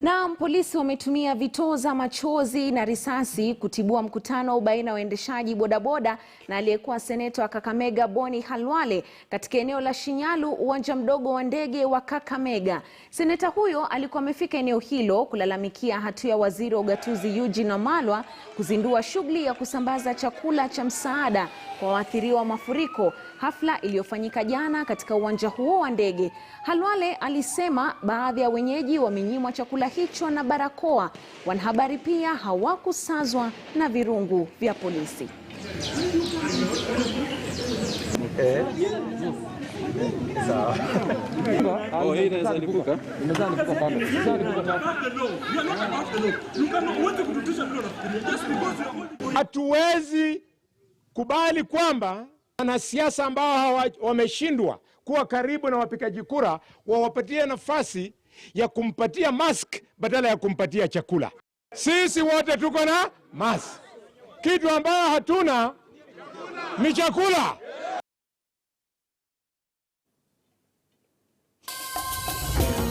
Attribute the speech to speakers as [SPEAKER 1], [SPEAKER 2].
[SPEAKER 1] Na polisi wametumia vitoza machozi na risasi kutibua mkutano baina ya waendeshaji bodaboda na aliyekuwa seneta wa Kakamega Boni Khalwale katika eneo la Shinyalu, uwanja mdogo wa ndege wa Kakamega. Seneta huyo alikuwa amefika eneo hilo kulalamikia hatua ya waziri wa ugatuzi Eugene Wamalwa kuzindua shughuli ya kusambaza chakula cha msaada kwa waathiriwa wa mafuriko, hafla iliyofanyika jana katika uwanja huo wa ndege. Khalwale alisema baadhi ya wenyeji wamenyimwa chakula hicho na barakoa. Wanahabari pia hawakusazwa na virungu vya polisi.
[SPEAKER 2] Hatuwezi kubali kwamba wanasiasa ambao wameshindwa kuwa karibu na wapigaji kura wawapatie nafasi ya kumpatia mask badala ya kumpatia chakula. Sisi wote tuko na mask. Kitu ambayo hatuna ni chakula.